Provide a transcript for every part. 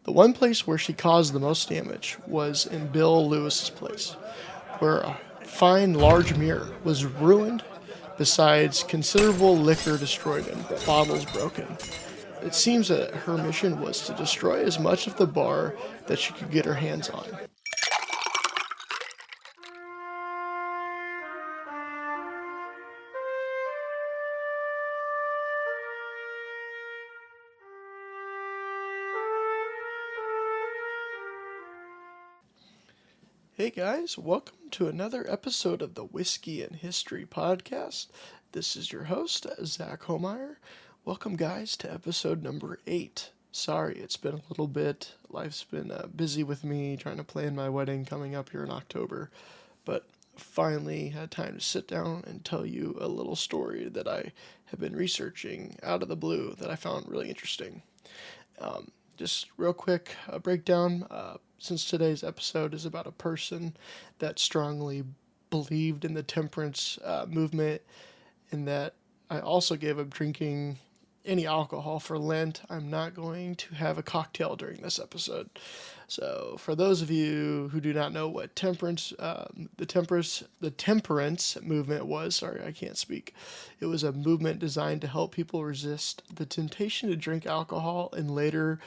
The one place where she caused the most damage was in Bill Lewis's place, where a fine large mirror was ruined, besides considerable liquor destroyed and bottles broken. It seems that her mission was to destroy as much of the bar that she could get her hands on. Hey guys, welcome to another episode of the Whiskey and History podcast. This is your host, Zach Homeyer. Welcome, guys, to episode number 8. Sorry, it's been a little bit. Life's been busy with me trying to plan my wedding coming up here in October, but finally had time to sit down and tell you a little story that I have been researching out of the blue that I found really interesting. Just real quick breakdown. Since today's episode is about a person that strongly believed in the temperance movement, and that I also gave up drinking any alcohol for Lent, I'm not going to have a cocktail during this episode. So, for those of you who do not know what the temperance movement was, sorry, I can't speak. It was a movement designed to help people resist the temptation to drink alcohol, and later,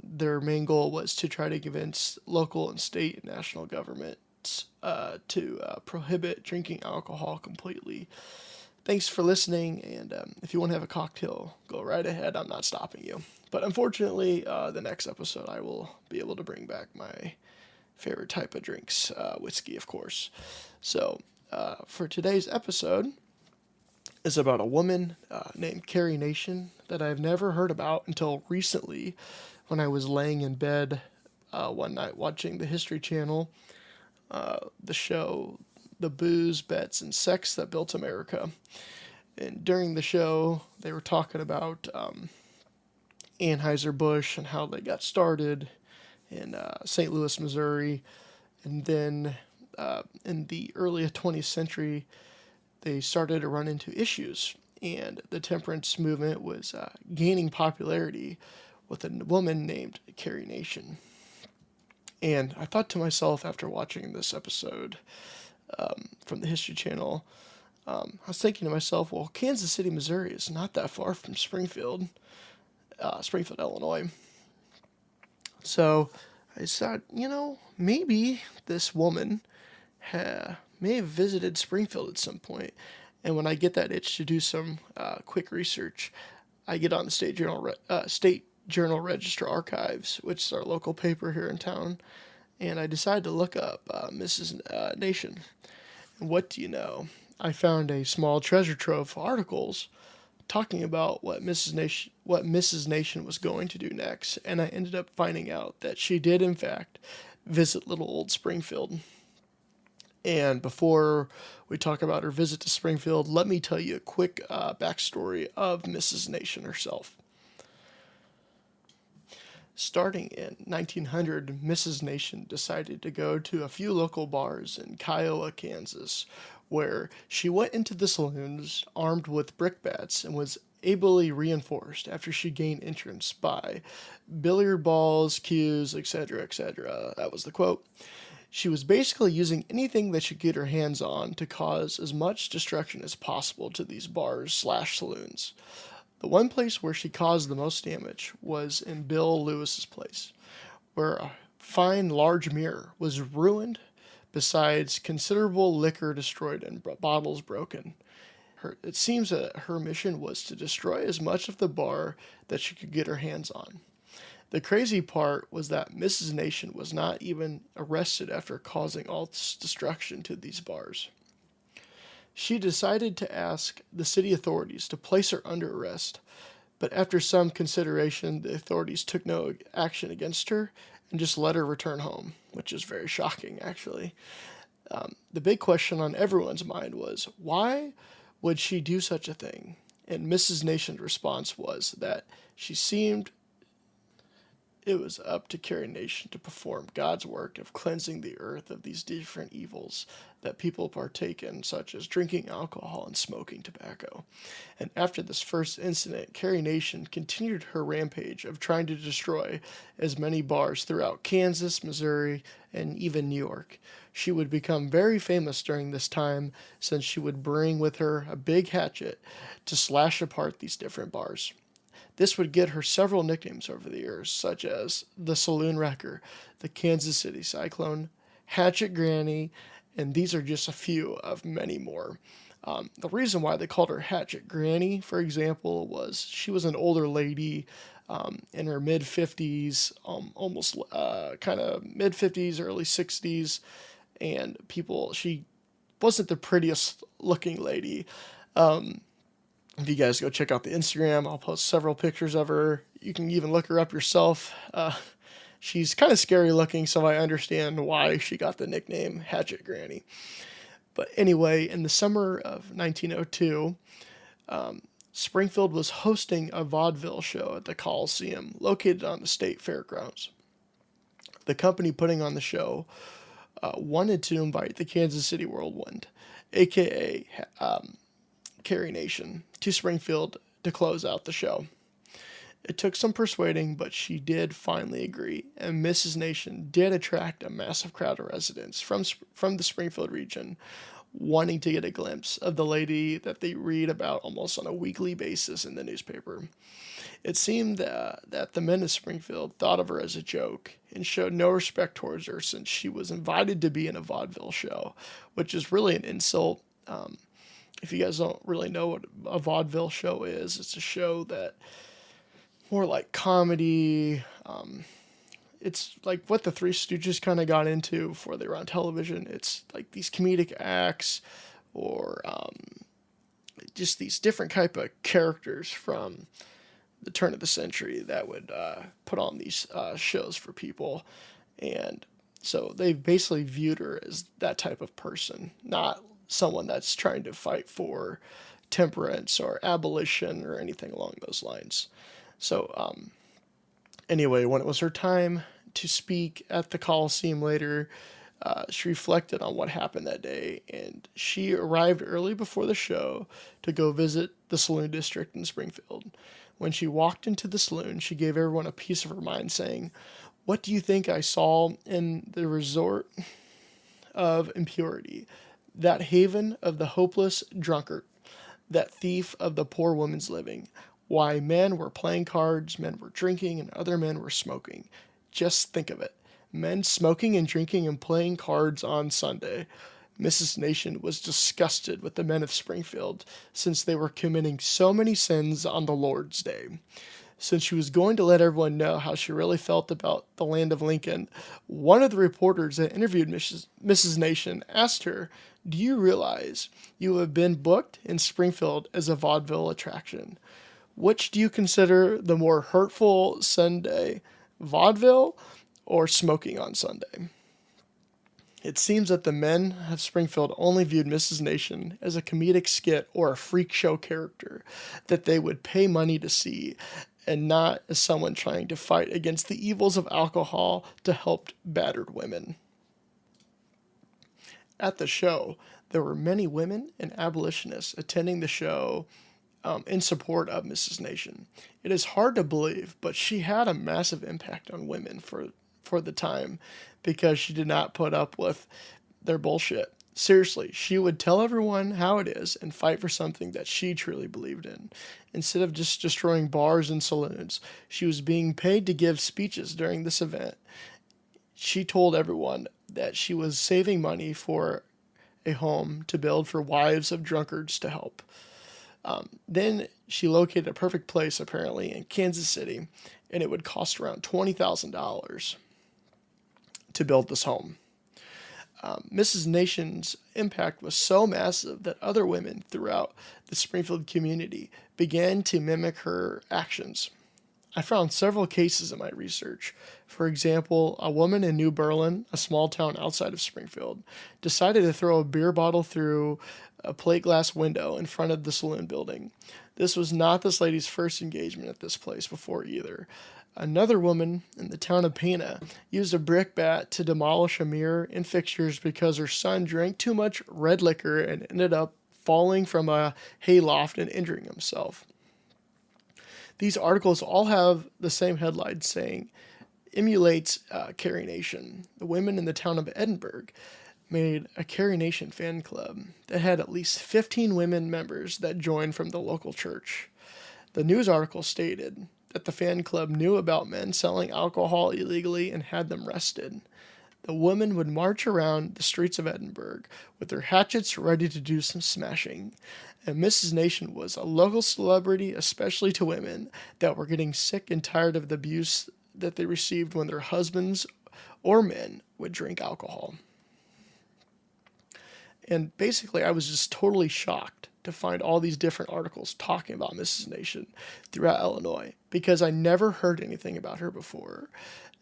their main goal was to try to convince local and state and national governments to prohibit drinking alcohol completely. Thanks for listening, and if you want to have a cocktail, go right ahead. I'm not stopping you. But unfortunately, the next episode I will be able to bring back my favorite type of drinks, whiskey, of course. So, for today's episode is about a woman named Carrie Nation that I've never heard about until recently when I was laying in bed one night watching the History Channel, the show The Booze, Bets, and Sex That Built America. And during the show, they were talking about Anheuser-Busch and how they got started in St. Louis, Missouri. And then in the early 20th century, they started to run into issues. And the temperance movement was gaining popularity with a woman named Carrie Nation. And I thought to myself after watching this episode from the History Channel, I was thinking to myself, well, Kansas City, Missouri is not that far from Springfield, Illinois. So I thought, maybe this woman may have visited Springfield at some point. And when I get that itch to do some quick research, I get on the State Journal Register Archives, which is our local paper here in town, and I decided to look up Mrs. Nation. And what do you know? I found a small treasure trove of articles talking about what Mrs. Nation was going to do next, and I ended up finding out that she did, in fact, visit little old Springfield. And before we talk about her visit to Springfield, let me tell you a quick backstory of Mrs. Nation herself. Starting in 1900, Mrs. Nation decided to go to a few local bars in Kiowa, Kansas, where she went into the saloons armed with brickbats and was ably reinforced after she gained entrance by billiard balls, cues, etc., etc. That was the quote. She was basically using anything that she could get her hands on to cause as much destruction as possible to these bars/saloons. The one place where she caused the most damage was in Bill Lewis's place, where a fine large mirror was ruined, besides considerable liquor destroyed and bottles broken. It seems that her mission was to destroy as much of the bar that she could get her hands on. The crazy part was that Mrs. Nation was not even arrested after causing all this destruction to these bars. She decided to ask the city authorities to place her under arrest, but after some consideration, the authorities took no action against her and just let her return home, which is very shocking, actually. The big question on everyone's mind was, why would she do such a thing? And Mrs. Nation's response was that she seemed it was up to Carrie Nation to perform God's work of cleansing the earth of these different evils that people partake in, such as drinking alcohol and smoking tobacco. And after this first incident, Carrie Nation continued her rampage of trying to destroy as many bars throughout Kansas, Missouri, and even New York. She would become very famous during this time since she would bring with her a big hatchet to slash apart these different bars. This would get her several nicknames over the years, such as the Saloon Wrecker, the Kansas City Cyclone, Hatchet Granny, and these are just a few of many more. The reason why they called her Hatchet Granny, for example, was she was an older lady in her mid 50s, almost kind of mid 50s, early 60s, and she wasn't the prettiest looking lady. If you guys go check out the Instagram, I'll post several pictures of her. You can even look her up yourself. She's kind of scary looking, so I understand why she got the nickname Hatchet Granny. But anyway, in the summer of 1902, Springfield was hosting a vaudeville show at the Coliseum, located on the state fairgrounds. The company putting on the show wanted to invite the Kansas City Whirlwind, aka Carrie Nation, to Springfield to close out the show. It took some persuading, but she did finally agree, and Mrs. Nation did attract a massive crowd of residents from the Springfield region, wanting to get a glimpse of the lady that they read about almost on a weekly basis in the newspaper. It seemed that the men of Springfield thought of her as a joke and showed no respect towards her since she was invited to be in a vaudeville show, which is really an insult. If you guys don't really know what a vaudeville show is, it's a show that more like comedy. It's like what the Three Stooges kind of got into before they were on television. It's like these comedic acts or just these different type of characters from the turn of the century that would put on these shows for people. And so they basically viewed her as that type of person, not someone that's trying to fight for temperance or abolition or anything along those lines. So anyway, when it was her time to speak at the Coliseum later, she reflected on what happened that day, and she arrived early before the show to go visit the saloon district in Springfield. When she walked into the saloon, she gave everyone a piece of her mind, saying, "What do you think I saw in the resort of impurity? That haven of the hopeless drunkard, that thief of the poor woman's living. Why, men were playing cards, men were drinking, and other men were smoking. Just think of it. Men smoking and drinking and playing cards on Sunday." Mrs. Nation was disgusted with the men of Springfield, since they were committing so many sins on the Lord's Day. Since she was going to let everyone know how she really felt about the land of Lincoln, one of the reporters that interviewed Mrs. Nation asked her, "Do you realize you have been booked in Springfield as a vaudeville attraction? Which do you consider the more hurtful Sunday, vaudeville or smoking on Sunday?" It seems that the men of Springfield only viewed Mrs. Nation as a comedic skit or a freak show character that they would pay money to see, and not as someone trying to fight against the evils of alcohol to help battered women. At the show, there were many women and abolitionists attending the show in support of Mrs. Nation. It is hard to believe, but she had a massive impact on women for the time, because she did not put up with their bullshit. Seriously, she would tell everyone how it is and fight for something that she truly believed in. Instead of just destroying bars and saloons, she was being paid to give speeches during this event. She told everyone that she was saving money for a home to build for wives of drunkards to help. Then she located a perfect place, apparently, in Kansas City, and it would cost around $20,000 to build this home. Mrs. Nation's impact was so massive that other women throughout the Springfield community began to mimic her actions. I found several cases in my research. For example, a woman in New Berlin, a small town outside of Springfield, decided to throw a beer bottle through a plate glass window in front of the saloon building. This was not this lady's first engagement at this place before either. Another woman in the town of Pana used a brick bat to demolish a mirror and fixtures because her son drank too much red liquor and ended up falling from a hayloft and injuring himself. These articles all have the same headline saying, emulates Carrie Nation. The women in the town of Edinburgh made a Carrie Nation fan club that had at least 15 women members that joined from the local church. The news article stated that the fan club knew about men selling alcohol illegally and had them arrested. The women would march around the streets of Edinburgh with their hatchets ready to do some smashing. And Mrs. Nation was a local celebrity, especially to women that were getting sick and tired of the abuse that they received when their husbands or men would drink alcohol. And basically, I was just totally shocked to find all these different articles talking about Mrs. Nation throughout Illinois because I never heard anything about her before.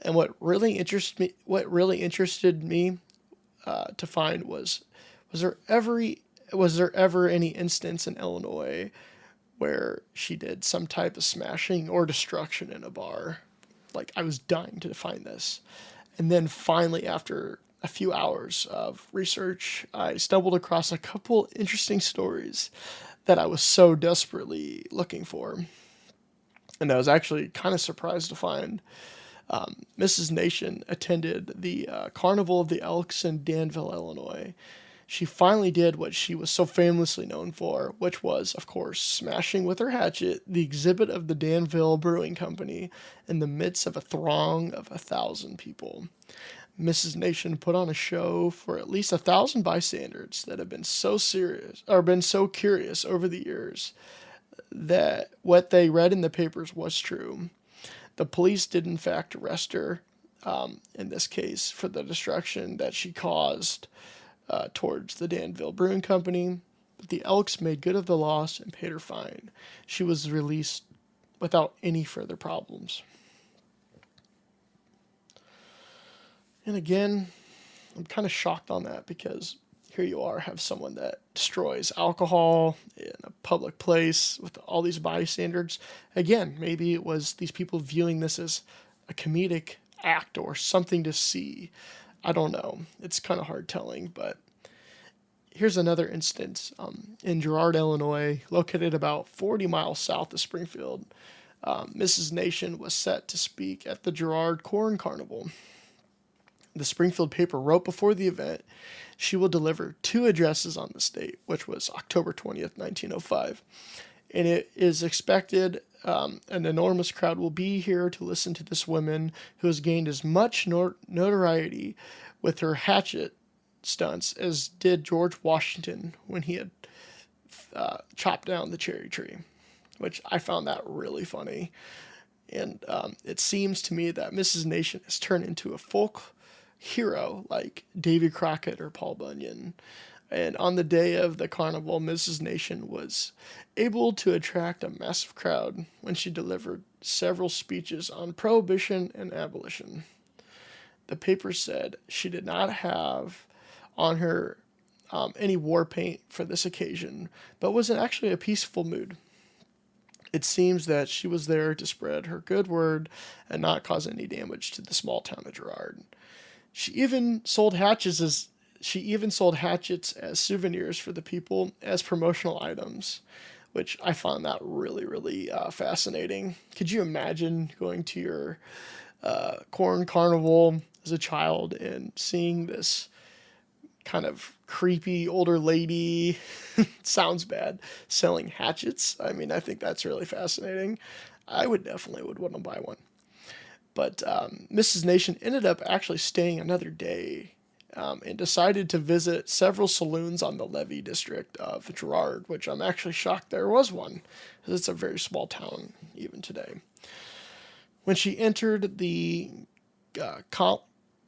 And what really interested me to find was there ever any instance in Illinois where she did some type of smashing or destruction in a bar? Like, I was dying to find this. And then finally, after a few hours of research, I stumbled across a couple interesting stories that I was so desperately looking for. And I was actually kind of surprised to find Mrs. Nation attended the Carnival of the Elks in Danville, Illinois. She finally did what she was so famously known for, which was, of course, smashing with her hatchet the exhibit of the Danville Brewing Company in the midst of a throng of 1,000 people. Mrs. Nation put on a show for at least 1,000 bystanders that have been so curious over the years that what they read in the papers was true. The police did in fact arrest her, in this case, for the destruction that she caused towards the Danville Brewing Company. But the Elks made good of the loss and paid her fine. She was released without any further problems. And again, I'm kind of shocked on that because here you are, have someone that destroys alcohol in a public place with all these bystanders. Again, maybe it was these people viewing this as a comedic act or something to see. I don't know. It's kind of hard telling, but here's another instance. In Girard, Illinois, located about 40 miles south of Springfield, Mrs. Nation was set to speak at the Girard Corn Carnival. The Springfield paper wrote before the event, she will deliver 2 addresses on the state, which was October 20th, 1905. And it is expected an enormous crowd will be here to listen to this woman who has gained as much notoriety with her hatchet stunts as did George Washington when he had chopped down the cherry tree, which I found that really funny. And it seems to me that Mrs. Nation has turned into a folk hero like Davy Crockett or Paul Bunyan. And on the day of the carnival, Mrs. Nation was able to attract a massive crowd when she delivered several speeches on prohibition and abolition. The paper said she did not have on her any war paint for this occasion, but was in actually a peaceful mood. It seems that she was there to spread her good word and not cause any damage to the small town of Girard. She even sold hatchets as souvenirs for the people as promotional items, which I found that really, really fascinating. Could you imagine going to your corn carnival as a child and seeing this kind of creepy older lady, sounds bad, selling hatchets? I mean, I think that's really fascinating. I would want to buy one. But Mrs. Nation ended up actually staying another day and decided to visit several saloons on the Levee district of Girard, which I'm actually shocked there was one, because it's a very small town even today. When she entered the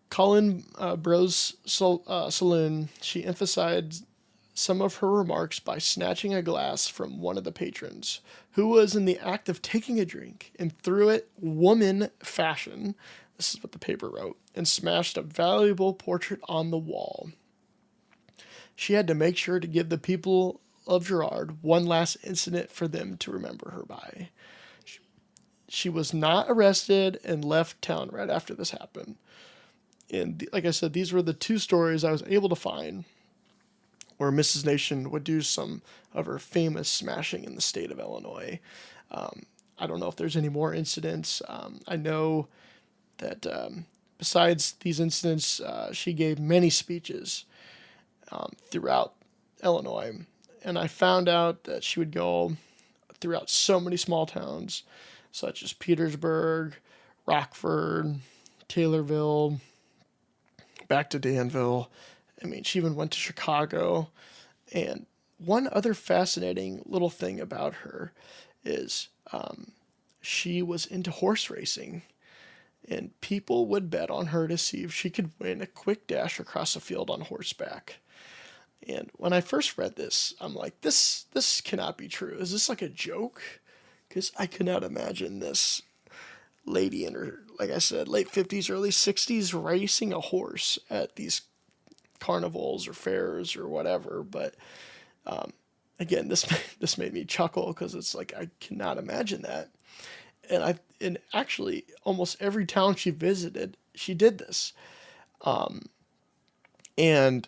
Colin Bros saloon, she emphasized some of her remarks by snatching a glass from one of the patrons, who was in the act of taking a drink, and threw it woman fashion, this is what the paper wrote, and smashed a valuable portrait on the wall. She had to make sure to give the people of Girard one last incident for them to remember her by. she was not arrested and left town right after this happened. And like I said, these were the two stories I was able to find where Mrs. Nation would do some of her famous smashing in the state of Illinois. I don't know if there's any more incidents. I know that besides these incidents, she gave many speeches throughout Illinois. And I found out that she would go throughout so many small towns, such as Petersburg, Rockford, Taylorville, back to Danville. I mean, she even went to Chicago. And one other fascinating little thing about her is she was into horse racing. And people would bet on her to see if she could win a quick dash across a field on horseback. And when I first read this, I'm like, this cannot be true. Is this like a joke? Because I could not imagine this lady in her, like I said, late 50s, early 60s racing a horse at these carnivals or fairs or whatever. But again, this made me chuckle because it's like I cannot imagine that. And actually almost every town she visited, she did this. And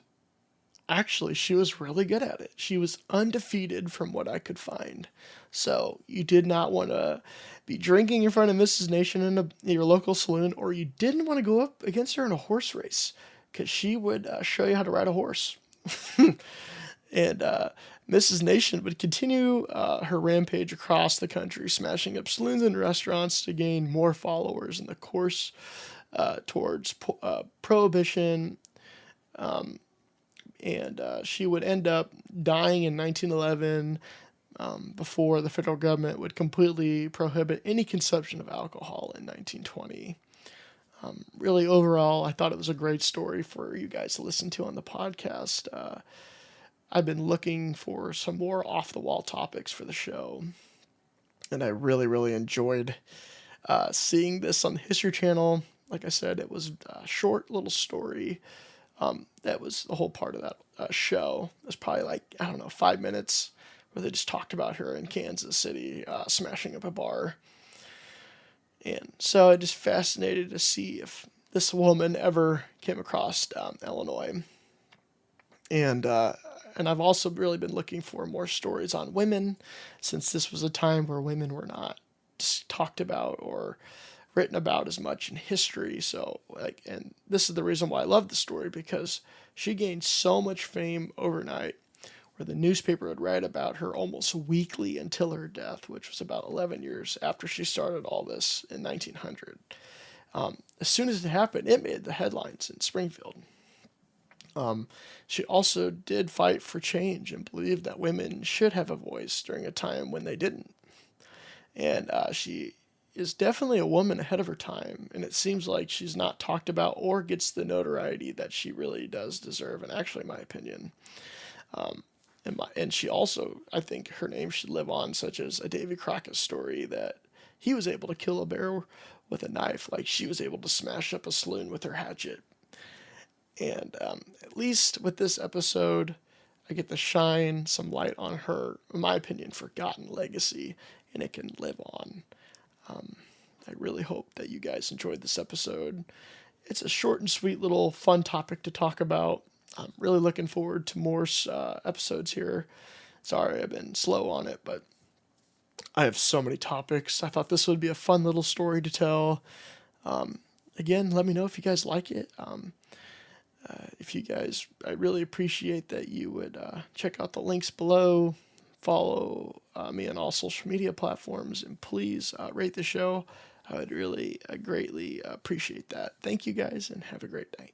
actually, she was really good at it. She was undefeated from what I could find. So you did not want to be drinking in front of Mrs. Nation in your local saloon, or you didn't want to go up against her in a horse race because she would show you how to ride a horse. And Mrs. Nation would continue her rampage across the country, smashing up saloons and restaurants to gain more followers in the course towards prohibition. And she would end up dying in 1911 before the federal government would completely prohibit any consumption of alcohol in 1920. Really, overall, I thought it was a great story for you guys to listen to on the podcast. I've been looking for some more off-the-wall topics for the show, and I really, really enjoyed seeing this on the History Channel. Like I said, it was a short little story. That was the whole part of that show. It was probably like, I don't know, 5 minutes where they just talked about her in Kansas City smashing up a bar. And so I just fascinated to see if this woman ever came across Illinois. And I've also really been looking for more stories on women, since this was a time where women were not just talked about or written about as much in history. So and this is the reason why I love the story, because she gained so much fame overnight, where the newspaper would write about her almost weekly until her death, which was about 11 years after she started all this in 1900. As soon as it happened, it made the headlines in Springfield. She also did fight for change and believed that women should have a voice during a time when they didn't. And she is definitely a woman ahead of her time, and it seems like she's not talked about or gets the notoriety that she really does deserve, and actually, in my opinion. And she also, I think her name should live on, such as a Davy Crockett story that he was able to kill a bear with a knife, like she was able to smash up a saloon with her hatchet. And at least with this episode, I get to shine some light on her, in my opinion, forgotten legacy, and it can live on. I really hope that you guys enjoyed this episode. It's a short and sweet little fun topic to talk about. I'm really looking forward to more episodes here. Sorry, I've been slow on it, but I have so many topics. I thought this would be a fun little story to tell. Again, let me know if you guys like it. I really appreciate that you would check out the links below, follow me on all social media platforms, and please rate the show. I would really greatly appreciate that. Thank you guys, and have a great night.